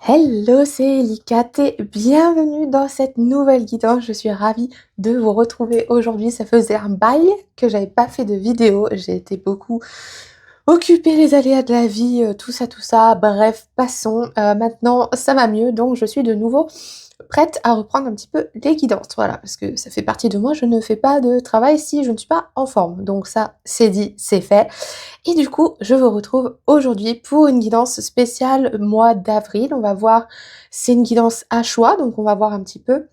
Hello, c'est Elika et bienvenue dans cette nouvelle guidance. Je suis ravie de vous retrouver aujourd'hui. Ça faisait un bail que j'avais pas fait de vidéo. J'ai été beaucoup occupée, les aléas de la vie, tout ça, tout ça. Bref, passons. Maintenant, ça va mieux, donc je suis de nouveau prête à reprendre un petit peu les guidances. Voilà, parce que ça fait partie de moi. Je ne fais pas de travail si je ne suis pas en forme. Donc ça, c'est dit, c'est fait. Et du coup, je vous retrouve aujourd'hui pour une guidance spéciale mois d'avril. On va voir, c'est une guidance à choix, donc on va voir un petit peu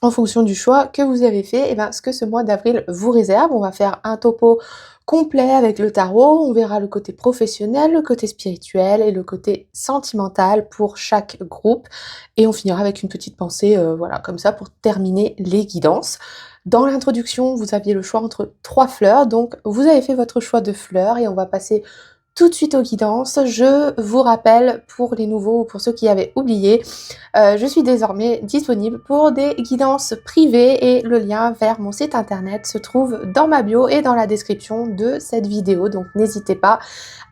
en fonction du choix que vous avez fait, et ben, ce que ce mois d'avril vous réserve. On va faire un topo complet avec le tarot, on verra le côté professionnel, le côté spirituel et le côté sentimental pour chaque groupe. Et on finira avec une petite pensée, voilà, comme ça pour terminer les guidances. Dans l'introduction, vous aviez le choix entre 3 fleurs, donc vous avez fait votre choix de fleurs et on va passer tout de suite aux guidances. Je vous rappelle, pour les nouveaux ou pour ceux qui avaient oublié, je suis désormais disponible pour des guidances privées et le lien vers mon site internet se trouve dans ma bio et dans la description de cette vidéo. Donc n'hésitez pas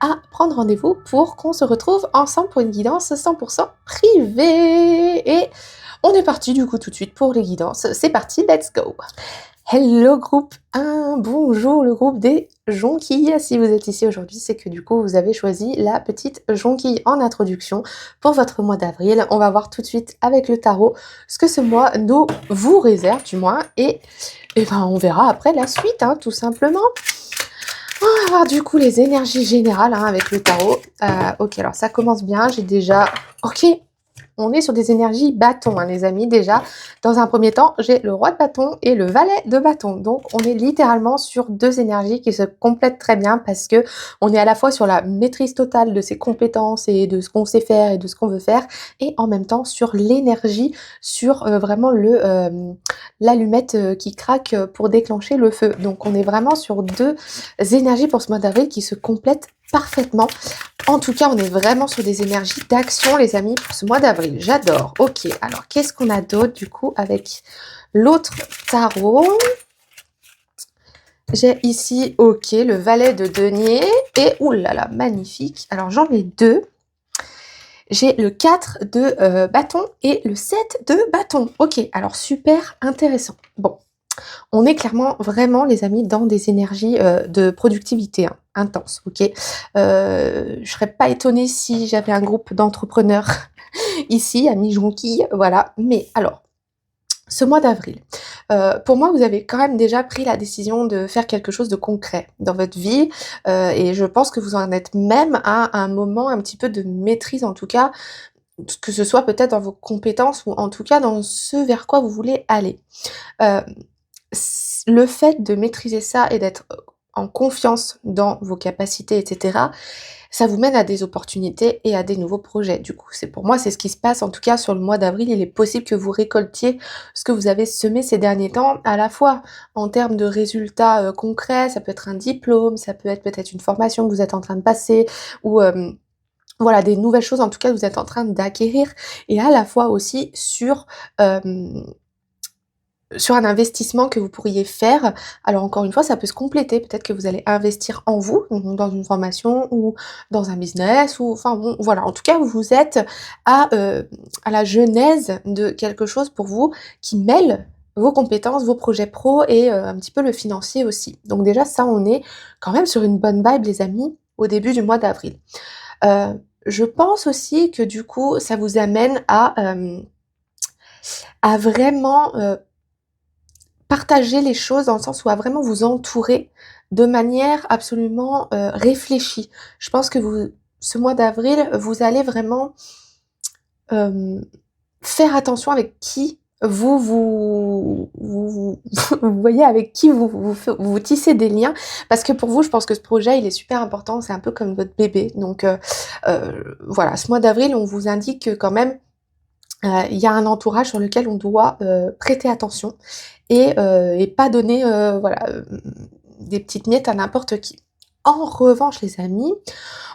à prendre rendez-vous pour qu'on se retrouve ensemble pour une guidance 100% privée. Et on est parti du coup tout de suite pour les guidances. C'est parti, let's go! Hello groupe 1, bonjour le groupe des jonquilles. Si vous êtes ici aujourd'hui, c'est que du coup vous avez choisi la petite jonquille en introduction pour votre mois d'avril. On va voir tout de suite avec le tarot ce que ce mois vous réserve du moins, et ben on verra après la suite, hein, tout simplement. On va voir du coup les énergies générales, hein, avec le tarot. Ok, alors ça commence bien, j'ai déjà... Ok, on est sur des énergies bâtons, hein, les amis. Déjà, dans un premier temps, j'ai le roi de bâton et le valet de bâton. Donc, on est littéralement sur deux énergies qui se complètent très bien parce que on est à la fois sur la maîtrise totale de ses compétences et de ce qu'on sait faire et de ce qu'on veut faire, et en même temps sur l'énergie, sur vraiment l'allumette qui craque pour déclencher le feu. Donc, on est vraiment sur deux énergies pour ce mois d'avril qui se complètent parfaitement. En tout cas, on est vraiment sur des énergies d'action, les amis, pour ce mois d'avril. J'adore. Ok, alors qu'est-ce qu'on a d'autre, du coup, avec l'autre tarot? J'ai ici, ok, le valet de denier. Et, oulala, magnifique. Alors, j'en ai deux. J'ai le 4 de bâton et le 7 de bâton. Ok, alors super intéressant. Bon, on est clairement vraiment, les amis, dans des énergies de productivité, hein, intense, ok. Je serais pas étonnée si j'avais un groupe d'entrepreneurs ici, amis jonquilles, voilà. Mais alors, ce mois d'avril, pour moi, vous avez quand même déjà pris la décision de faire quelque chose de concret dans votre vie, et je pense que vous en êtes même à un moment un petit peu de maîtrise, en tout cas, que ce soit peut-être dans vos compétences ou en tout cas dans ce vers quoi vous voulez aller. Heu, le fait de maîtriser ça et d'être en confiance dans vos capacités, et cetera, ça vous mène à des opportunités et à des nouveaux projets. Du coup, c'est pour moi, c'est ce qui se passe en tout cas sur le mois d'avril. Il est possible que vous récoltiez ce que vous avez semé ces derniers temps, à la fois en termes de résultats, concrets, ça peut être un diplôme, ça peut être peut-être une formation que vous êtes en train de passer, ou voilà, des nouvelles choses en tout cas que vous êtes en train d'acquérir, et à la fois aussi sur un investissement que vous pourriez faire. Alors encore une fois, ça peut se compléter. Peut-être que vous allez investir en vous, donc dans une formation ou dans un business, ou enfin bon, voilà. En tout cas, vous êtes à la genèse de quelque chose pour vous qui mêle vos compétences, vos projets pro et un petit peu le financier aussi. Donc déjà ça, on est quand même sur une bonne vibe, les amis, au début du mois d'avril. Je pense aussi que du coup, ça vous amène à vraiment, partager les choses dans le sens où à vraiment vous entourer de manière absolument, réfléchie. Je pense que ce mois d'avril, vous allez vraiment, hem, faire attention avec qui vous voyez, avec qui vous tissez des liens. Parce que pour vous, je pense que ce projet, il est super important, c'est un peu comme votre bébé. Donc voilà, ce mois d'avril, on vous indique que quand même, il y a un entourage sur lequel on doit, prêter attention et pas donner, voilà, des petites miettes à n'importe qui. En revanche, les amis,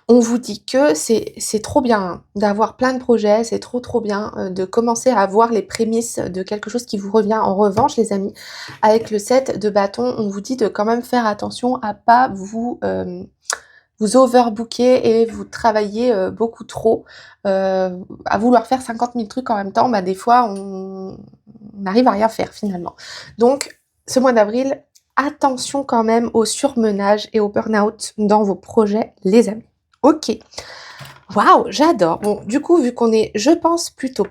on vous dit que c'est trop bien, hein, d'avoir plein de projets, c'est trop, trop bien, de commencer à avoir les prémices de quelque chose qui vous revient. En revanche, les amis, avec le 7 de bâton, on vous dit de quand même faire attention à pas vous, vous overbookez et vous travaillez beaucoup trop à vouloir faire 50 000 trucs en même temps, bah, des fois, on n'arrive à rien faire finalement. Donc, ce mois d'avril, attention quand même au surmenage et au burn-out dans vos projets, les amis. Ok. Waouh, j'adore. Bon, du coup, vu qu'on est, je pense, plutôt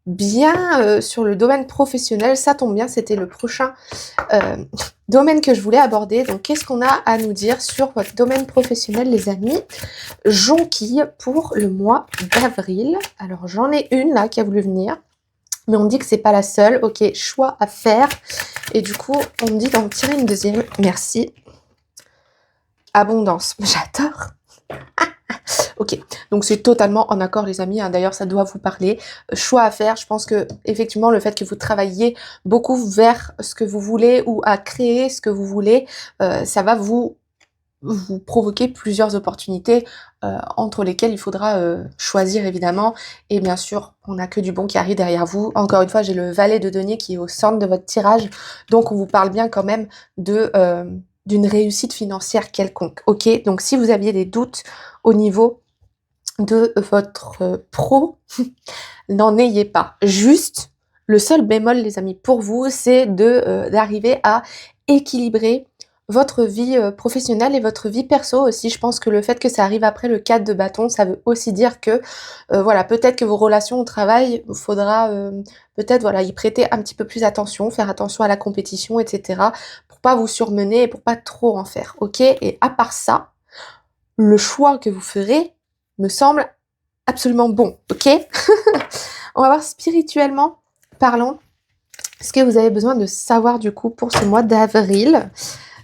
bien sur le domaine professionnel, ça tombe bien, c'était le prochain euh, domaine que je voulais aborder. Donc, qu'est-ce qu'on a à nous dire sur votre domaine professionnel, les amis? Jonquille pour le mois d'avril. Alors, j'en ai une là qui a voulu venir, mais on me dit que c'est pas la seule. Ok, choix à faire. Et du coup, on me dit d'en tirer une deuxième. Merci. Abondance. J'adore. Ok, donc c'est totalement en accord les amis, hein. D'ailleurs ça doit vous parler. Choix à faire, je pense que effectivement le fait que vous travaillez beaucoup vers ce que vous voulez ou à créer ce que vous voulez, ça va vous provoquer plusieurs opportunités entre lesquelles il faudra choisir évidemment. Et bien sûr, on n'a que du bon qui arrive derrière vous. Encore une fois, j'ai le valet de denier qui est au centre de votre tirage, donc on vous parle bien quand même de d'une réussite financière quelconque. Ok, donc si vous aviez des doutes au niveau de votre pro, n'en ayez pas. Juste, le seul bémol, les amis, pour vous, c'est de d'arriver à équilibrer votre vie professionnelle et votre vie perso aussi. Je pense que le fait que ça arrive après le 4 de bâton, ça veut aussi dire que, voilà, peut-être que vos relations au travail, il faudra peut-être voilà, y prêter un petit peu plus attention, faire attention à la compétition, etc. pour pas vous surmener et pour pas trop en faire, ok? Et à part ça, le choix que vous ferez me semble absolument bon, ok? On va voir spirituellement parlant ce que vous avez besoin de savoir du coup pour ce mois d'avril.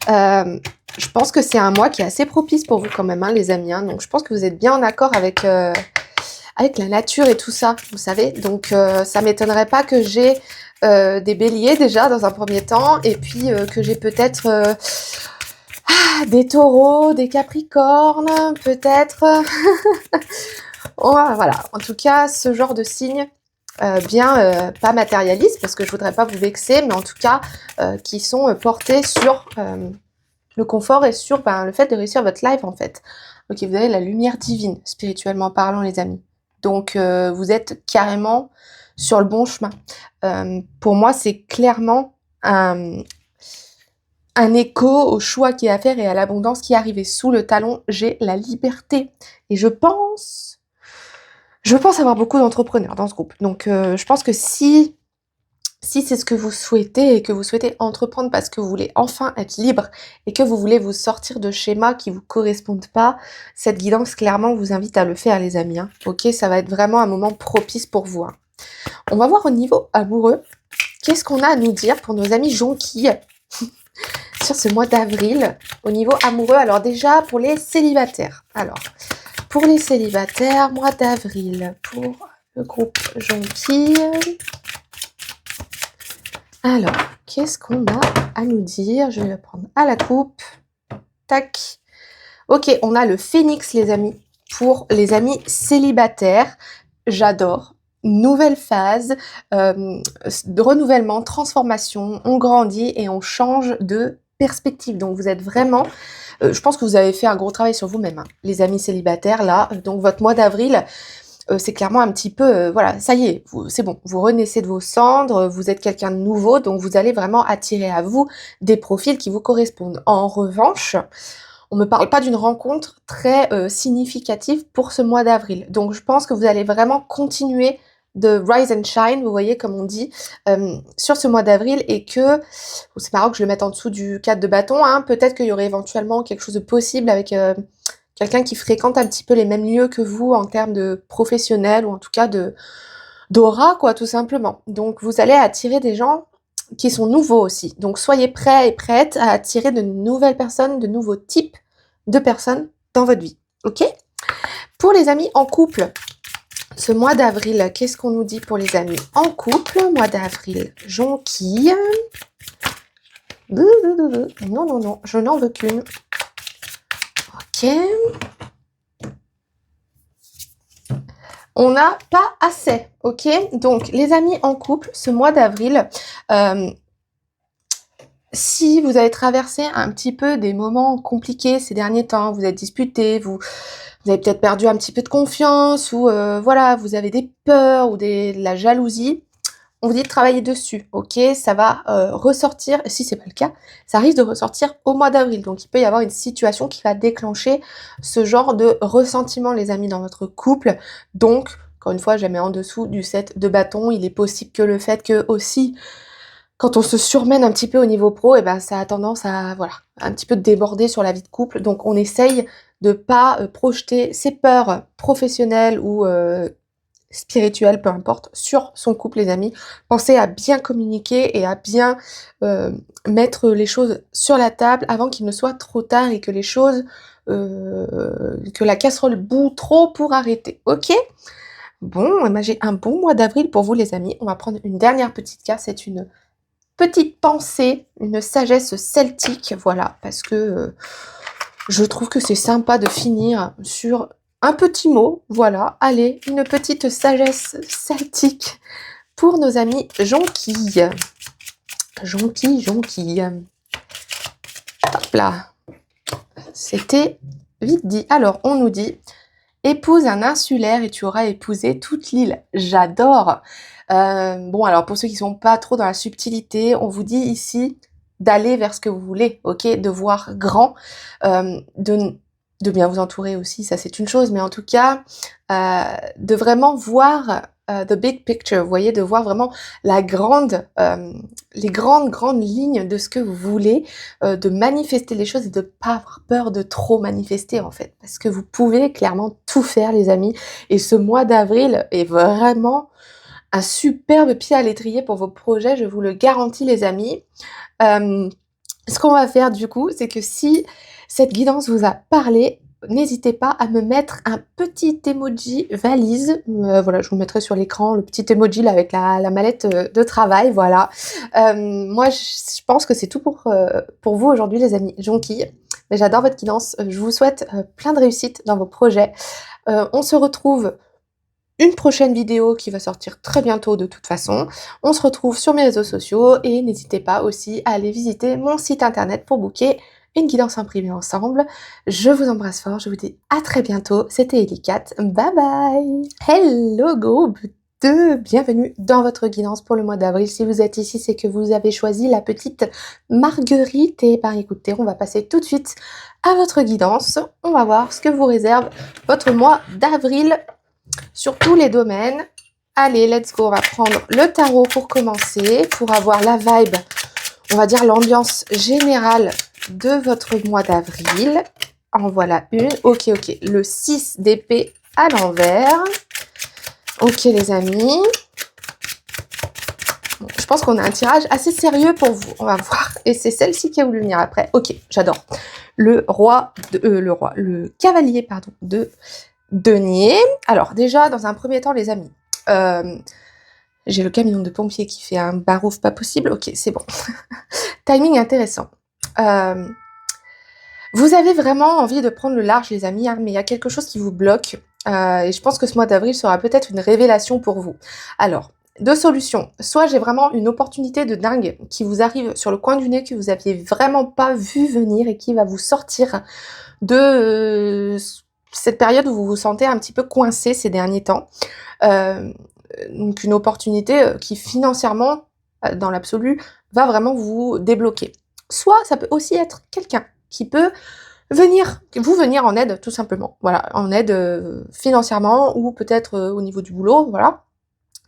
Je pense que c'est un mois qui est assez propice pour vous quand même, hein, les amis. Hein, donc je pense que vous êtes bien en accord avec la nature et tout ça, vous savez. Donc ça m'étonnerait pas que j'ai des béliers déjà dans un premier temps, et puis que j'ai peut-être des taureaux, des capricornes, peut-être. Voilà, en tout cas, ce genre de signe pas matérialiste, parce que je voudrais pas vous vexer, mais en tout cas, qui sont portés sur le confort et sur le fait de réussir votre life, en fait. Ok, vous avez la lumière divine, spirituellement parlant, les amis. Donc, vous êtes carrément sur le bon chemin. Pour moi, c'est clairement un écho au choix qui est à faire et à l'abondance qui est arrivée sous le talon. J'ai la liberté. Et je pense avoir beaucoup d'entrepreneurs dans ce groupe. Donc, je pense que si c'est ce que vous souhaitez et que vous souhaitez entreprendre parce que vous voulez enfin être libre et que vous voulez vous sortir de schémas qui vous correspondent pas, cette guidance clairement vous invite à le faire, les amis. Hein. Ok, ça va être vraiment un moment propice pour vous. Hein. On va voir au niveau amoureux, qu'est-ce qu'on a à nous dire pour nos amis jonquilles sur ce mois d'avril au niveau amoureux. Alors déjà pour les célibataires. Alors pour les célibataires, mois d'avril pour le groupe jonquilles. Alors, qu'est-ce qu'on a à nous dire? Je vais le prendre à la coupe. Tac. Ok, on a le phénix, les amis, pour les amis célibataires. J'adore. Nouvelle phase de renouvellement, transformation. On grandit et on change de perspective. Donc, vous êtes vraiment... je pense que vous avez fait un gros travail sur vous-même, hein, les amis célibataires, là. Donc, votre mois d'avril... c'est clairement un petit peu, voilà, ça y est, c'est bon, vous renaissez de vos cendres, vous êtes quelqu'un de nouveau, donc vous allez vraiment attirer à vous des profils qui vous correspondent. En revanche, on me parle pas d'une rencontre très significative pour ce mois d'avril. Donc je pense que vous allez vraiment continuer de rise and shine, vous voyez comme on dit, sur ce mois d'avril, et que, c'est marrant que je le mette en dessous du 4 de bâton, hein, peut-être qu'il y aurait éventuellement quelque chose de possible avec... quelqu'un qui fréquente un petit peu les mêmes lieux que vous en termes de professionnel ou en tout cas d'aura, quoi, tout simplement. Donc, vous allez attirer des gens qui sont nouveaux aussi. Donc, soyez prêts et prêtes à attirer de nouvelles personnes, de nouveaux types de personnes dans votre vie. Ok? Pour les amis en couple, ce mois d'avril, qu'est-ce qu'on nous dit pour les amis en couple? Mois d'avril, jonquille. Non, non, non, je n'en veux qu'une. Ok. On n'a pas assez, ok? Donc, les amis en couple, ce mois d'avril, Si vous avez traversé un petit peu des moments compliqués ces derniers temps, vous êtes disputés, vous avez peut-être perdu un petit peu de confiance ou voilà, vous avez des peurs ou de la jalousie, on vous dit de travailler dessus, ok? Ça va ressortir, si c'est pas le cas, ça risque de ressortir au mois d'avril. Donc il peut y avoir une situation qui va déclencher ce genre de ressentiment, les amis, dans votre couple. Donc, encore une fois, jamais en dessous du 7 de bâton. Il est possible que le fait que aussi, quand on se surmène un petit peu au niveau pro, et ben ça a tendance à, voilà, un petit peu déborder sur la vie de couple. Donc on essaye de pas projeter ses peurs professionnelles ou spirituelles, peu importe, sur son couple, les amis. Pensez à bien communiquer et à bien mettre les choses sur la table avant qu'il ne soit trop tard et que les choses, que la casserole bout trop pour arrêter. Ok? Bon, eh ben, j'ai un bon mois d'avril pour vous, les amis. On va prendre une dernière petite carte. C'est une petite pensée, une sagesse celtique, voilà, parce que je trouve que c'est sympa de finir sur un petit mot, voilà. Allez, une petite sagesse celtique pour nos amis jonquilles. Jonquilles. Hop là. C'était vite dit. Alors, on nous dit, épouse un insulaire et tu auras épousé toute l'île. J'adore. Bon, alors pour ceux qui sont pas trop dans la subtilité, on vous dit ici d'aller vers ce que vous voulez, ok? De voir grand, de bien vous entourer aussi, ça c'est une chose, mais en tout cas, de vraiment voir the big picture, vous voyez, de voir vraiment la grande, les grandes lignes de ce que vous voulez, de manifester les choses et de pas avoir peur de trop manifester en fait, parce que vous pouvez clairement tout faire, les amis, et ce mois d'avril est vraiment un superbe pied à l'étrier pour vos projets, je vous le garantis, les amis. Ce qu'on va faire du coup, c'est que si cette guidance vous a parlé, n'hésitez pas à me mettre un petit emoji valise. Voilà, je vous mettrai sur l'écran le petit emoji là avec la mallette de travail, voilà. Moi, je pense que c'est tout pour vous aujourd'hui, les amis jonquilles. Mais j'adore votre guidance. Je vous souhaite plein de réussite dans vos projets. On se retrouve une prochaine vidéo qui va sortir très bientôt de toute façon. On se retrouve sur mes réseaux sociaux et n'hésitez pas aussi à aller visiter mon site internet pour booker une guidance imprimée ensemble. Je vous embrasse fort, je vous dis à très bientôt. C'était Elicat, bye bye. Hello groupe 2, bienvenue dans votre guidance pour le mois d'avril. Si vous êtes ici, c'est que vous avez choisi la petite Marguerite. Et ben écoutez, on va passer tout de suite à votre guidance. On va voir ce que vous réserve votre mois d'avril sur tous les domaines. Allez, let's go, on va prendre le tarot pour commencer, pour avoir la vibe, on va dire l'ambiance générale de votre mois d'avril. En voilà une. Ok, le 6 d'épée à l'envers. Ok, les amis. Bon, je pense qu'on a un tirage assez sérieux pour vous. On va voir. Et c'est celle-ci qui a voulu venir après. Ok, j'adore. Le cavalier, pardon, de denier. Alors, déjà, dans un premier temps, les amis, j'ai le camion de pompiers qui fait un barouf pas possible. Ok, c'est bon. Timing intéressant. Vous avez vraiment envie de prendre le large, les amis, hein, mais il y a quelque chose qui vous bloque. Et je pense que ce mois d'avril sera peut-être une révélation pour vous. Alors, deux solutions. Soit j'ai vraiment une opportunité de dingue qui vous arrive sur le coin du nez que vous aviez vraiment pas vu venir et qui va vous sortir de cette période où vous vous sentez un petit peu coincé ces derniers temps. Donc une opportunité qui financièrement, dans l'absolu, va vraiment vous débloquer. Soit ça peut aussi être quelqu'un qui peut vous venir en aide tout simplement. Voilà, en aide financièrement ou peut-être au niveau du boulot, voilà.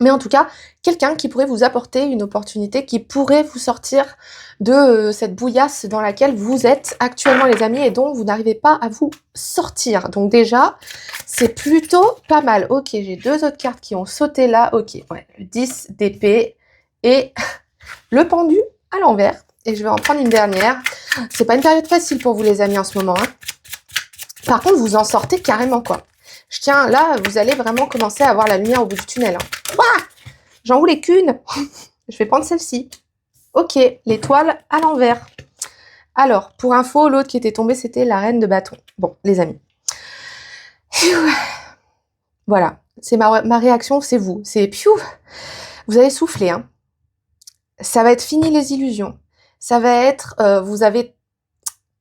Mais en tout cas, quelqu'un qui pourrait vous apporter une opportunité, qui pourrait vous sortir de cette bouillasse dans laquelle vous êtes actuellement, les amis, et dont vous n'arrivez pas à vous sortir. Donc déjà, c'est plutôt pas mal. Ok, j'ai deux autres cartes qui ont sauté là. Ok, ouais, le 10 d'épée et le pendu à l'envers. Et je vais en prendre une dernière. C'est pas une période facile pour vous, les amis, en ce moment, hein. Par contre, vous en sortez carrément, quoi. Je tiens, là, vous allez vraiment commencer à avoir la lumière au bout du tunnel. Hein. Ouah, j'en voulais qu'une. Je vais prendre celle-ci. Ok, l'étoile à l'envers. Alors, pour info, l'autre qui était tombée, c'était la reine de bâton. Bon, les amis. Voilà, c'est ma réaction, c'est vous. C'est piou. Vous avez soufflé, hein. Ça va être fini les illusions. ça va être, vous avez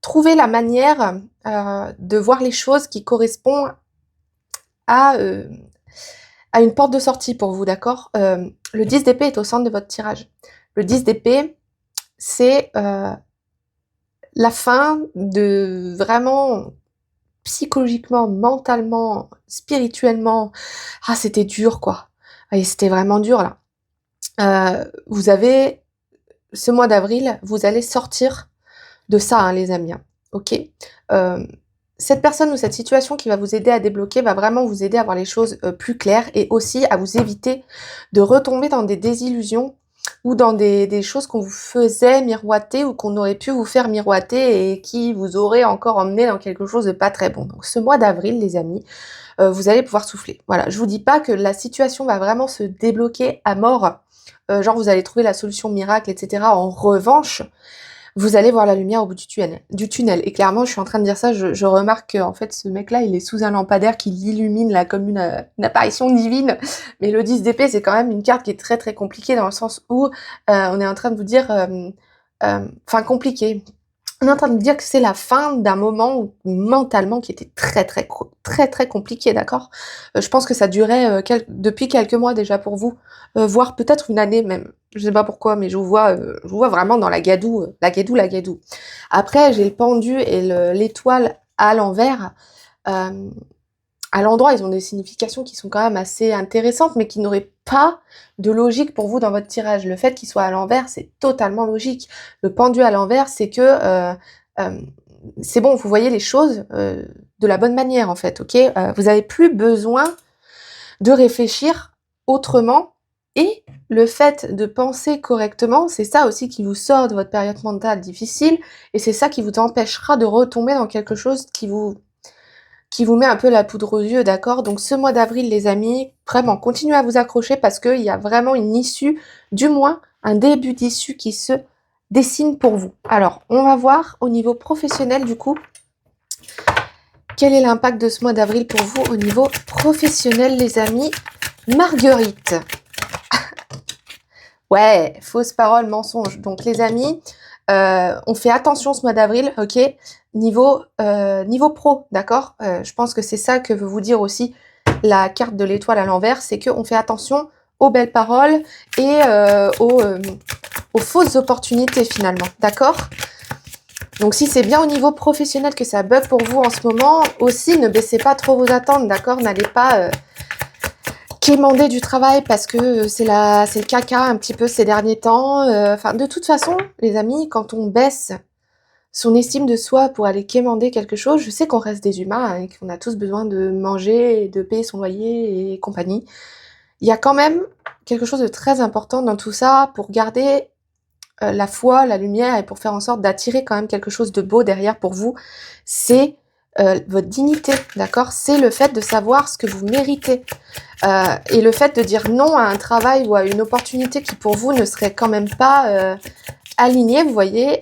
trouvé la manière, de voir les choses qui correspond à, à une porte de sortie pour vous, d'accord? Le 10 d'épée est au centre de votre tirage. Le 10 d'épée, c'est, la fin de vraiment psychologiquement, mentalement, spirituellement, ah c'était dur quoi. Et c'était vraiment dur là. Vous avez ce mois d'avril, vous allez sortir de ça, hein, les amis, hein, OK? Hem, cette personne ou cette situation qui va vous aider à débloquer va vraiment vous aider à voir les choses, plus claires et aussi à vous éviter de retomber dans des désillusions ou dans des choses qu'on vous faisait miroiter ou qu'on aurait pu vous faire miroiter et qui vous auraient encore emmené dans quelque chose de pas très bon. Donc ce mois d'avril, les amis, vous allez pouvoir souffler. Voilà, je vous dis pas que la situation va vraiment se débloquer à mort, genre vous allez trouver la solution miracle et cetera. En revanche, vous allez voir la lumière au bout du tunnel. Et clairement, je suis en train de dire ça, je remarque qu'en fait, ce mec-là, il est sous un lampadaire qui l'illumine là comme une apparition divine. Mais le 10 d'épée, c'est quand même une carte qui est très très compliquée dans le sens où on est en train de vous dire, enfin compliqué. On est en train de dire que c'est la fin d'un moment où mentalement qui était très compliqué, d'accord? Je pense que ça durait, depuis quelques mois déjà pour vous, voire peut-être une année même. Je sais pas pourquoi, mais je vous vois vraiment dans la gadoue, la gadoue. Après, j'ai le pendu et l'étoile à l'envers. Hem, à l'endroit, ils ont des significations qui sont quand même assez intéressantes, mais qui n'auraient pas de logique pour vous dans votre tirage. Le fait qu'il soit à l'envers, c'est totalement logique. Le pendu à l'envers, c'est que, hem, c'est bon, vous voyez les choses, de la bonne manière, en fait, OK? Vous avez plus besoin de réfléchir autrement et le fait de penser correctement, c'est ça aussi qui vous sort de votre période mentale difficile et c'est ça qui vous empêchera de retomber dans quelque chose qui vous met un peu la poudre aux yeux, d'accord? Donc ce mois d'avril, les amis, vraiment, continuez à vous accrocher parce qu'il y a vraiment une issue, du moins un début d'issue qui se dessine pour vous. Alors, on va voir au niveau professionnel, du coup, quel est l'impact de ce mois d'avril pour vous au niveau professionnel, les amis? Marguerite. Ouais, fausse parole, mensonge. Donc les amis, on fait attention ce mois d'avril, ok? Niveau pro, d'accord? Je pense que c'est ça que veut vous dire aussi la carte de l'étoile à l'envers, c'est qu'on fait attention aux belles paroles et aux fausses opportunités finalement, d'accord? Donc si c'est bien au niveau professionnel que ça bug pour vous en ce moment, aussi ne baissez pas trop vos attentes, d'accord? N'allez pas quémander du travail parce que c'est le caca un petit peu ces derniers temps. Enfin, de toute façon, les amis, quand on baisse son estime de soi pour aller quémander quelque chose, je sais qu'on reste des humains hein, et qu'on a tous besoin de manger et de payer son loyer et compagnie. Il y a quand même quelque chose de très important dans tout ça pour garder la foi, la lumière et pour faire en sorte d'attirer quand même quelque chose de beau derrière pour vous. C'est votre dignité, d'accord? C'est le fait de savoir ce que vous méritez. Et le fait de dire non à un travail ou à une opportunité qui pour vous ne serait quand même pas alignée, vous voyez,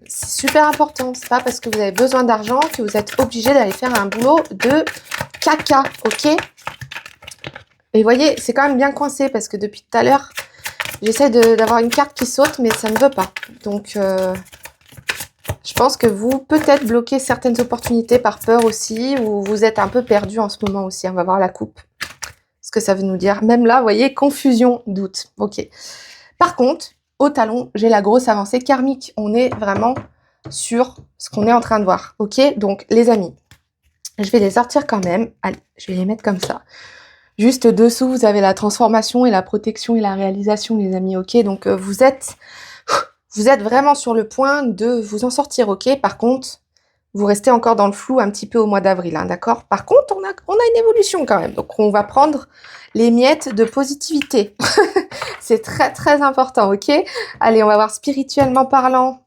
c'est super important. C'est pas parce que vous avez besoin d'argent que vous êtes obligé d'aller faire un boulot de caca, ok? Et vous voyez, c'est quand même bien coincé parce que depuis tout à l'heure, j'essaie d'avoir une carte qui saute, mais ça ne veut pas. Donc, je pense que vous peut-être bloquez certaines opportunités par peur aussi, ou vous êtes un peu perdu en ce moment aussi. On va voir la coupe. Ce que ça veut nous dire. Même là, vous voyez, confusion, doute. Ok. Par contre, au talon, j'ai la grosse avancée karmique. On est vraiment sur ce qu'on est en train de voir. Ok? Donc, les amis, je vais les sortir quand même. Allez, je vais les mettre comme ça. Juste dessous, vous avez la transformation et la protection et la réalisation, les amis. Ok? Donc, vous êtes vraiment sur le point de vous en sortir. Ok? Par contre, vous restez encore dans le flou un petit peu au mois d'avril, hein, d'accord? Par contre, on a une évolution quand même. Donc, on va prendre les miettes de positivité. C'est très important, ok? Allez, on va voir spirituellement parlant.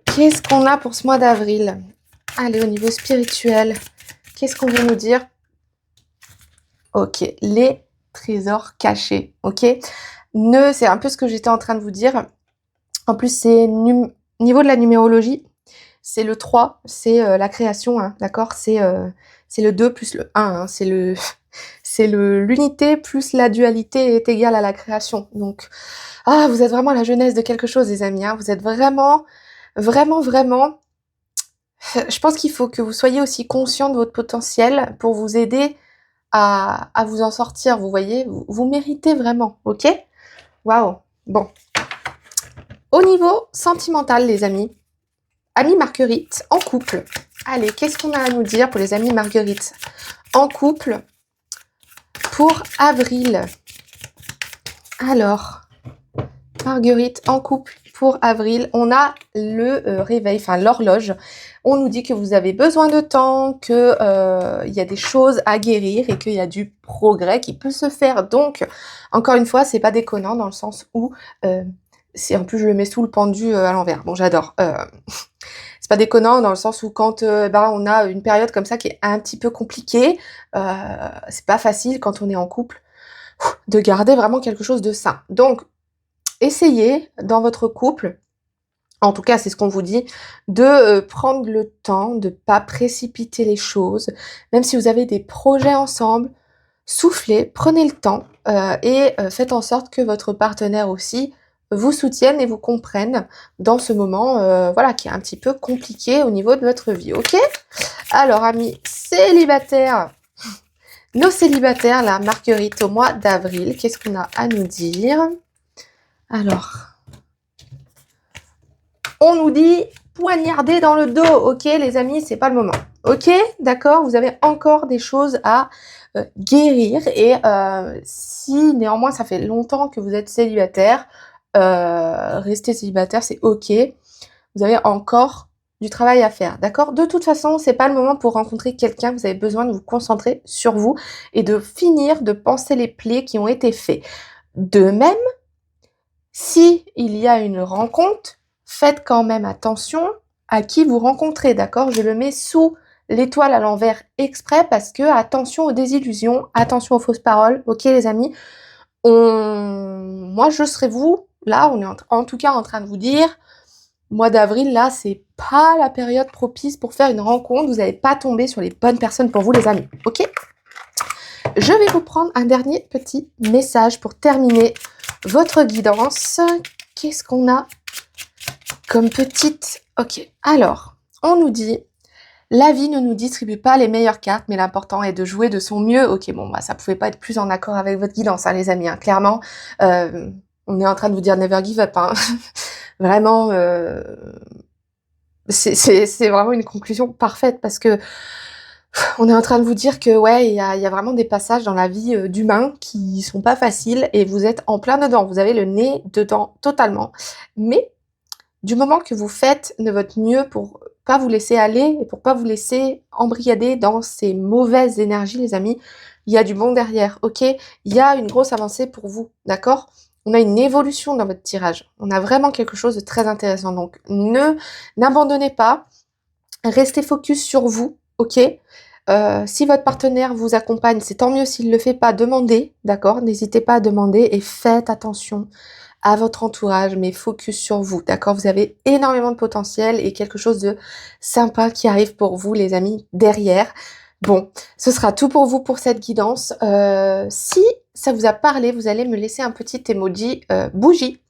Qu'est-ce qu'on a pour ce mois d'avril? Allez, au niveau spirituel, qu'est-ce qu'on veut nous dire? Ok, les trésors cachés, ok? C'est un peu ce que j'étais en train de vous dire. En plus, c'est niveau de la numérologie. C'est le 3, c'est la création, hein, d'accord? C'est c'est le 2 plus le 1, hein, c'est l'unité plus la dualité est égale à la création. Donc, vous êtes vraiment à la genèse de quelque chose, les amis, hein. Vous êtes vraiment, vraiment, vraiment... Je pense qu'il faut que vous soyez aussi conscient de votre potentiel pour vous aider à vous en sortir, vous voyez. Vous méritez vraiment, ok? Waouh. Bon. Au niveau sentimental, les amis, amis Marguerite, en couple. Allez, qu'est-ce qu'on a à nous dire pour les amis Marguerite en couple pour avril? Alors, Marguerite en couple pour avril, on a le réveil, enfin l'horloge. On nous dit que vous avez besoin de temps, que y a des choses à guérir et qu'il y a du progrès qui peut se faire. Donc, encore une fois, c'est pas déconnant dans le sens où c'est en plus je le mets sous le pendu à l'envers. Bon, j'adore. C'est pas déconnant dans le sens où quand on a une période comme ça qui est un petit peu compliquée, c'est pas facile quand on est en couple de garder vraiment quelque chose de sain. Donc, essayez dans votre couple, en tout cas c'est ce qu'on vous dit, de prendre le temps, de pas précipiter les choses, même si vous avez des projets ensemble, soufflez, prenez le temps et faites en sorte que votre partenaire aussi vous soutienne et vous comprenne dans ce moment voilà, qui est un petit peu compliqué au niveau de votre vie, ok? Alors, amis célibataires, nos célibataires, la Marguerite au mois d'avril, qu'est-ce qu'on a à nous dire? Alors, on nous dit poignarder dans le dos, ok les amis, c'est pas le moment. Ok, d'accord, vous avez encore des choses à guérir et si néanmoins ça fait longtemps que vous êtes célibataire, rester célibataire c'est ok, vous avez encore du travail à faire, d'accord? De toute façon, c'est pas le moment pour rencontrer quelqu'un, vous avez besoin de vous concentrer sur vous et de finir de panser les plaies qui ont été faits. De même, si il y a une rencontre, faites quand même attention à qui vous rencontrez, d'accord? Je le mets sous l'étoile à l'envers exprès parce que attention aux désillusions, attention aux fausses paroles, ok les amis? Moi je serai vous, là on est en tout cas en train de vous dire, mois d'avril là c'est pas la période propice pour faire une rencontre, vous n'allez pas tomber sur les bonnes personnes pour vous les amis, ok? Je vais vous prendre un dernier petit message pour terminer votre guidance. Qu'est-ce qu'on a comme petite... Ok, alors, on nous dit... La vie ne nous distribue pas les meilleures cartes, mais l'important est de jouer de son mieux. Ok, bon, bah ça pouvait pas être plus en accord avec votre guidance, hein, les amis, hein, clairement. On est en train de vous dire never give up, hein. Vraiment, c'est vraiment une conclusion parfaite parce que on est en train de vous dire que ouais, il y a vraiment des passages dans la vie d'humains qui sont pas faciles et vous êtes en plein dedans. Vous avez le nez dedans totalement. Mais du moment que vous faites de votre mieux pour pas vous laisser aller et pour pas vous laisser embrigader dans ces mauvaises énergies, les amis, il y a du bon derrière, ok? Il y a une grosse avancée pour vous, d'accord? On a une évolution dans votre tirage. On a vraiment quelque chose de très intéressant. Donc, n'abandonnez pas. Restez focus sur vous, ok? Si votre partenaire vous accompagne, c'est tant mieux s'il ne le fait pas, demandez, d'accord? N'hésitez pas à demander et faites attention à votre entourage, mais focus sur vous, d'accord? Vous avez énormément de potentiel et quelque chose de sympa qui arrive pour vous, les amis, derrière. Bon, ce sera tout pour vous pour cette guidance. Si ça vous a parlé, vous allez me laisser un petit emoji bougie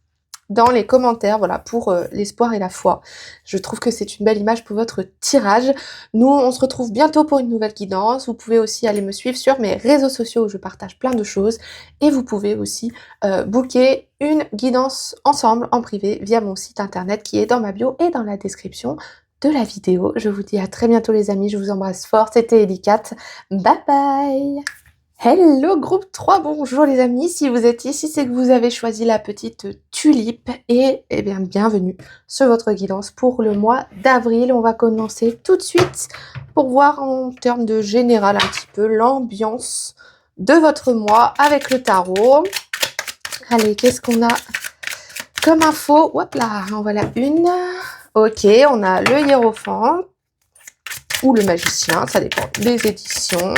dans les commentaires, voilà, pour l'espoir et la foi. Je trouve que c'est une belle image pour votre tirage. Nous, on se retrouve bientôt pour une nouvelle guidance. Vous pouvez aussi aller me suivre sur mes réseaux sociaux où je partage plein de choses. Et vous pouvez aussi booker une guidance ensemble en privé via mon site internet qui est dans ma bio et dans la description de la vidéo. Je vous dis à très bientôt les amis, je vous embrasse fort, c'était Elicat. Bye bye! Hello groupe 3, bonjour les amis, si vous êtes ici c'est que vous avez choisi la petite tulipe et eh bien bienvenue sur votre guidance pour le mois d'avril. On va commencer tout de suite pour voir en termes de général un petit peu l'ambiance de votre mois avec le tarot. Allez, qu'est-ce qu'on a comme info? Hop là, en voilà une. Ok, on a le hiérophant ou le magicien, ça dépend des éditions.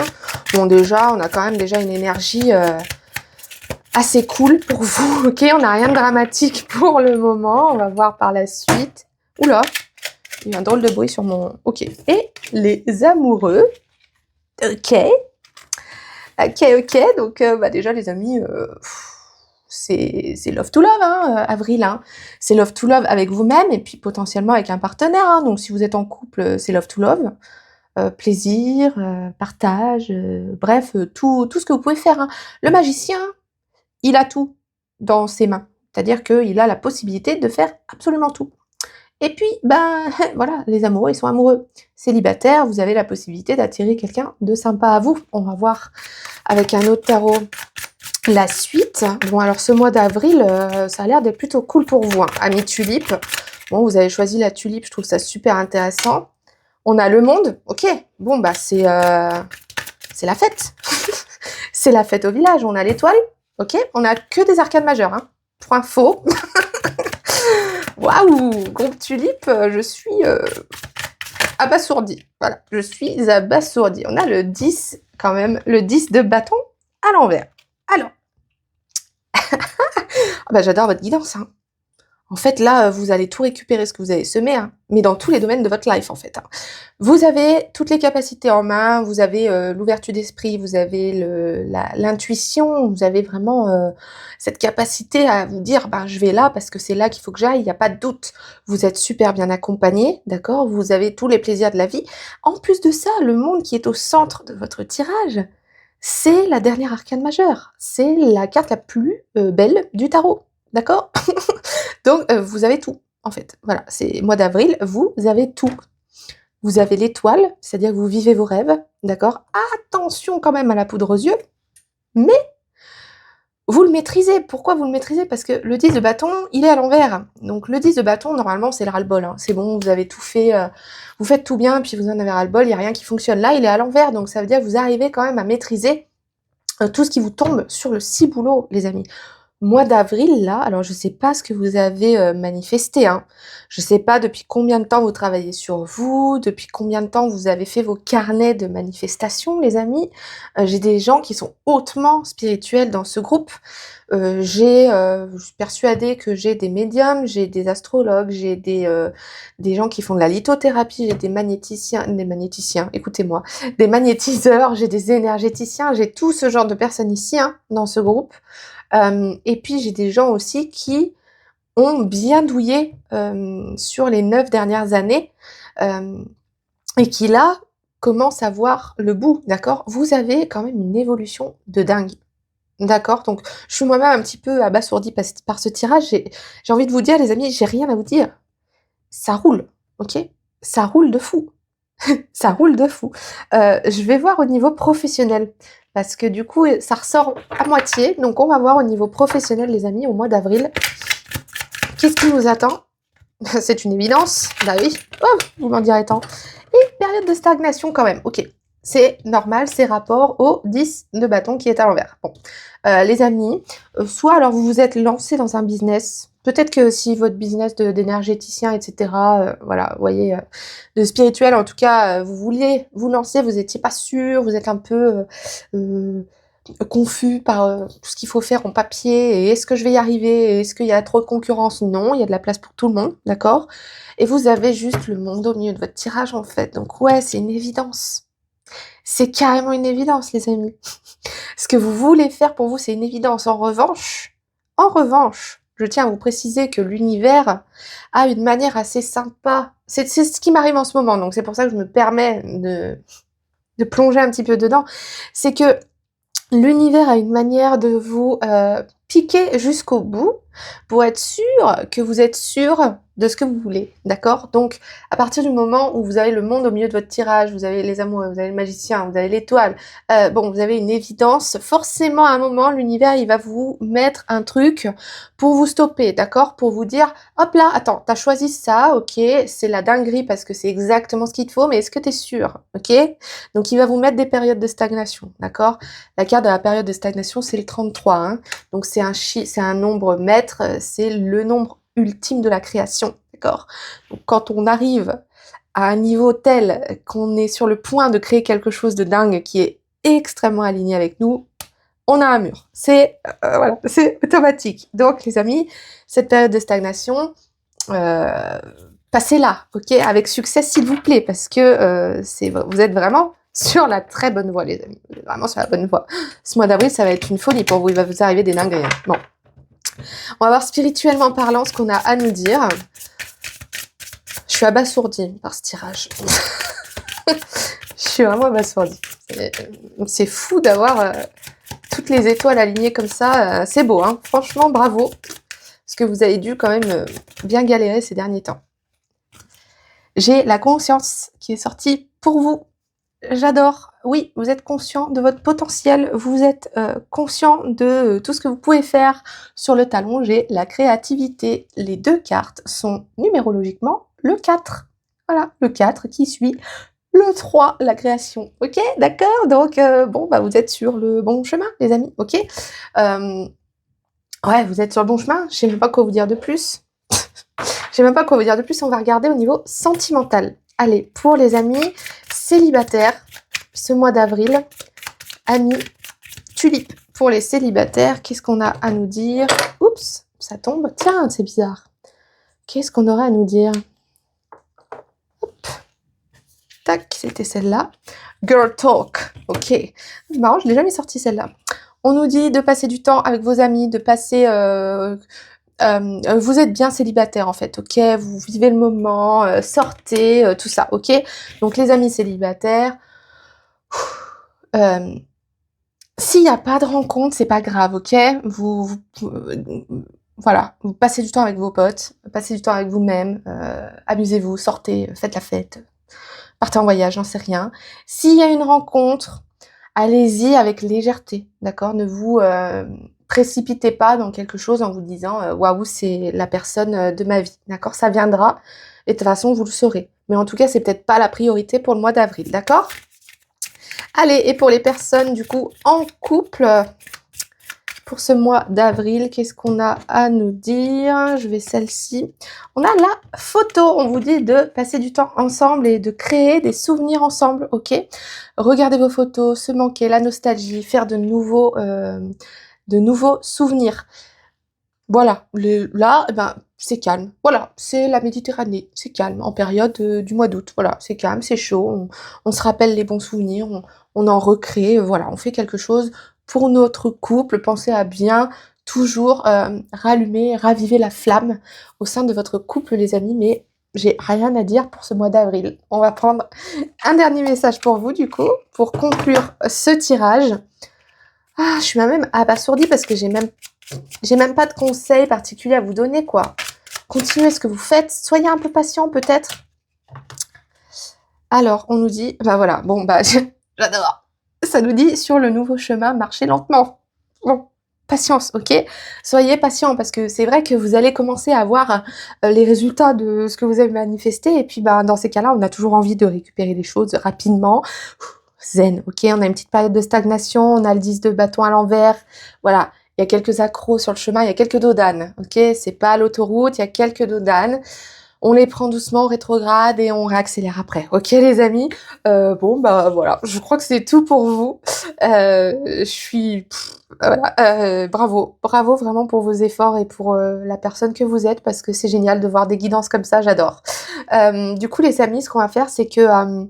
Bon, déjà, on a quand même déjà une énergie assez cool pour vous, ok? On n'a rien de dramatique pour le moment, on va voir par la suite. Oula, il y a un drôle de bruit sur mon... Ok, et les amoureux. Ok, donc bah déjà les amis, c'est love to love, hein, avril, hein. C'est love to love avec vous-même et puis potentiellement avec un partenaire, hein. Donc si vous êtes en couple, c'est love to love. Plaisir, partage, bref, tout ce que vous pouvez faire, hein. Le magicien, il a tout dans ses mains. C'est-à-dire qu'il a la possibilité de faire absolument tout. Et puis, ben, voilà, les amoureux, ils sont amoureux. Célibataires, vous avez la possibilité d'attirer quelqu'un de sympa à vous. On va voir avec un autre tarot la suite. Bon, alors ce mois d'avril, ça a l'air d'être plutôt cool pour vous, hein. Amis tulipe. Bon, vous avez choisi la tulipe, je trouve ça super intéressant. On a le monde, ok. Bon, bah c'est la fête. C'est la fête au village. On a l'étoile, ok. On a que des arcades majeures, hein. Pour info. Waouh, groupe tulipe, je suis abasourdie. Voilà, je suis abasourdie. On a le 10 quand même, le 10 de bâton à l'envers. Alors, ah bah, j'adore votre guidance, hein. En fait, là, vous allez tout récupérer ce que vous avez semé, hein, mais dans tous les domaines de votre life, en fait, hein. Vous avez toutes les capacités en main, vous avez l'ouverture d'esprit, vous avez l'intuition, vous avez vraiment cette capacité à vous dire, bah, je vais là parce que c'est là qu'il faut que j'aille, il n'y a pas de doute. Vous êtes super bien accompagné, d'accord? Vous avez tous les plaisirs de la vie. En plus de ça, le monde qui est au centre de votre tirage, c'est la dernière arcane majeure. C'est la carte la plus belle du tarot, d'accord? Donc, vous avez tout, en fait. Voilà, c'est mois d'avril, vous avez tout. Vous avez l'étoile, c'est-à-dire que vous vivez vos rêves, d'accord? Attention quand même à la poudre aux yeux, mais vous le maîtrisez. Pourquoi vous le maîtrisez? Parce que le 10 de bâton, il est à l'envers. Donc le 10 de bâton, normalement, c'est le ras-le-bol, hein. C'est bon, vous avez tout fait, vous faites tout bien, puis vous en avez ras-le-bol, il n'y a rien qui fonctionne. Là, il est à l'envers, donc ça veut dire que vous arrivez quand même à maîtriser tout ce qui vous tombe sur le ciboulot, les amis. Mois d'avril, là, alors je sais pas ce que vous avez manifesté, hein. Je sais pas depuis combien de temps vous travaillez sur vous, depuis combien de temps vous avez fait vos carnets de manifestation, les amis. J'ai des gens qui sont hautement spirituels dans ce groupe. Je suis persuadée que j'ai des médiums, j'ai des astrologues, j'ai des gens qui font de la lithothérapie, j'ai des magnéticiens, écoutez-moi, des magnétiseurs, j'ai des énergéticiens, j'ai tout ce genre de personnes ici, hein, dans ce groupe. Et puis j'ai des gens aussi qui ont bien douillé sur les 9 dernières années et qui là commencent à voir le bout, d'accord? Vous avez quand même une évolution de dingue, d'accord? Donc je suis moi-même un petit peu abasourdie par ce tirage. J'ai envie de vous dire, les amis, j'ai rien à vous dire. Ça roule, ok? Ça roule de fou. Ça roule de fou. Je vais voir au niveau professionnel parce que du coup, ça ressort à moitié. Donc, on va voir au niveau professionnel, les amis, au mois d'avril. Qu'est-ce qui nous attend? C'est une évidence. Bah oui. Oh, vous m'en direz tant. Et période de stagnation quand même. Ok. C'est normal, c'est rapport au 10 de bâton qui est à l'envers. Bon. Les amis, soit alors vous vous êtes lancé dans un business. Peut-être que si votre business d'énergéticien, etc., voilà, vous voyez, de spirituel, en tout cas, vous vouliez vous lancer, vous étiez pas sûr, vous êtes un peu confus par tout ce qu'il faut faire en papier, et est-ce que je vais y arriver, est-ce qu'il y a trop de concurrence? Non, il y a de la place pour tout le monde, d'accord? Et vous avez juste le monde au milieu de votre tirage, en fait. Donc ouais, c'est une évidence. C'est carrément une évidence, les amis. Ce que vous voulez faire pour vous, c'est une évidence. En revanche, je tiens à vous préciser que l'univers a une manière assez sympa. C'est ce qui m'arrive en ce moment, donc c'est pour ça que je me permets de plonger un petit peu dedans. C'est que l'univers a une manière de vous piquer jusqu'au bout pour être sûr que vous êtes sûr de ce que vous voulez, d'accord? Donc, à partir du moment où vous avez le monde au milieu de votre tirage, vous avez les amoureux, vous avez le magicien, vous avez l'étoile, bon, vous avez une évidence, forcément à un moment, l'univers, il va vous mettre un truc pour vous stopper, d'accord? Pour vous dire, hop là, attends, t'as choisi ça, ok, c'est la dinguerie parce que c'est exactement ce qu'il te faut, mais est-ce que t'es sûr, ok? Donc, il va vous mettre des périodes de stagnation, d'accord? La carte de la période de stagnation, c'est le 33, hein. Donc, c'est un nombre maître, c'est le nombre ultime de la création, d'accord? Donc quand on arrive à un niveau tel qu'on est sur le point de créer quelque chose de dingue qui est extrêmement aligné avec nous, on a un mur. C'est voilà, c'est automatique. Donc les amis, cette période de stagnation, passez-la, ok, avec succès s'il vous plaît, parce que vous êtes vraiment sur la très bonne voie, les amis. Vous êtes vraiment sur la bonne voie. Ce mois d'avril, ça va être une folie pour vous. Il va vous arriver des dingueries. Hein. Bon. On va voir spirituellement parlant ce qu'on a à nous dire. Je suis abasourdie par ce tirage. Je suis vraiment abasourdie. C'est fou d'avoir toutes les étoiles alignées comme ça. C'est beau, hein. Franchement, bravo. Parce que vous avez dû quand même bien galérer ces derniers temps. J'ai la conscience qui est sortie pour vous. J'adore. Oui, vous êtes conscient de votre potentiel. Vous êtes conscient de tout ce que vous pouvez faire. Sur le talon, j'ai la créativité. Les 2 cartes sont numérologiquement le 4. Voilà, le 4 qui suit le 3, la création. Ok, d'accord. Donc, bon, bah, vous êtes sur le bon chemin, les amis. Ok. Ouais, vous êtes sur le bon chemin. Je sais même pas quoi vous dire de plus. Je sais même pas quoi vous dire de plus. On va regarder au niveau sentimental. Allez, pour les amis célibataires, ce mois d'avril, amis tulipe. Pour les célibataires, qu'est-ce qu'on a à nous dire? Oups, ça tombe. Tiens, c'est bizarre. Qu'est-ce qu'on aurait à nous dire? Hop. Tac, c'était celle-là. Girl talk. Ok. C'est marrant, je l'ai jamais sortie celle-là. On nous dit de passer du temps avec vos amis, de passer... vous êtes bien célibataire en fait, ok? Vous vivez le moment, sortez, tout ça, ok? Donc les amis célibataires, s'il n'y a pas de rencontre, c'est pas grave, ok? Voilà, vous passez du temps avec vos potes, passez du temps avec vous-même, amusez-vous, sortez, faites la fête, partez en voyage, j'en sais rien. S'il y a une rencontre, allez-y avec légèreté, d'accord? Ne vous précipitez pas dans quelque chose en vous disant waouh, c'est la personne de ma vie, d'accord? Ça viendra et de toute façon vous le saurez. Mais en tout cas, c'est peut-être pas la priorité pour le mois d'avril, d'accord? Allez, et pour les personnes du coup en couple, pour ce mois d'avril, qu'est-ce qu'on a à nous dire? Je vais celle-ci. On a la photo. On vous dit de passer du temps ensemble et de créer des souvenirs ensemble, ok? Regardez vos photos, se manquer, la nostalgie, faire de nouveaux souvenirs. Voilà, là, eh ben, c'est calme. Voilà, c'est la Méditerranée, c'est calme. En période du mois d'août, voilà, c'est calme, c'est chaud. On se rappelle les bons souvenirs, on en recrée. Voilà, on fait quelque chose pour notre couple. Pensez à bien toujours rallumer, raviver la flamme au sein de votre couple, les amis. Mais j'ai rien à dire pour ce mois d'avril. On va prendre un dernier message pour vous, du coup, pour conclure ce tirage. Ah, je suis même abasourdie parce que j'ai même pas de conseils particuliers à vous donner, quoi. Continuez ce que vous faites. Soyez un peu patient, peut-être. Alors, on nous dit... Bah voilà, bon, bah, j'adore. Ça nous dit, sur le nouveau chemin, marchez lentement. Bon, patience, ok? Soyez patient, parce que c'est vrai que vous allez commencer à voir les résultats de ce que vous avez manifesté. Et puis, bah, dans ces cas-là, on a toujours envie de récupérer les choses rapidement. Zen, ok? On a une petite période de stagnation. On a le 10 de bâton à l'envers. Voilà. Il y a quelques accros sur le chemin, il y a quelques dos d'âne, ok? C'est pas l'autoroute, il y a quelques dos d'âne. On les prend doucement au rétrograde et on réaccélère après, ok les amis? Bon, bah voilà, je crois que c'est tout pour vous. Je suis... voilà, bravo vraiment pour vos efforts et pour la personne que vous êtes, parce que c'est génial de voir des guidances comme ça, j'adore. Du coup, les amis, ce qu'on va faire, c'est que...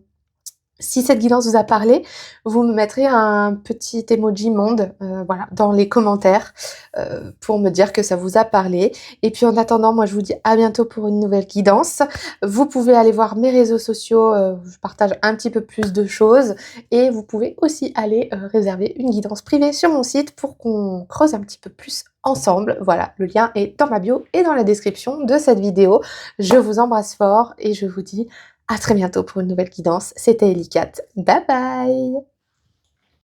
si cette guidance vous a parlé, vous me mettrez un petit emoji monde voilà, dans les commentaires pour me dire que ça vous a parlé. Et puis en attendant, moi je vous dis à bientôt pour une nouvelle guidance. Vous pouvez aller voir mes réseaux sociaux, je partage un petit peu plus de choses. Et vous pouvez aussi aller réserver une guidance privée sur mon site pour qu'on creuse un petit peu plus ensemble. Voilà, le lien est dans ma bio et dans la description de cette vidéo. Je vous embrasse fort et je vous dis à très bientôt pour une nouvelle guidance. C'était Ellie Cat. Bye bye!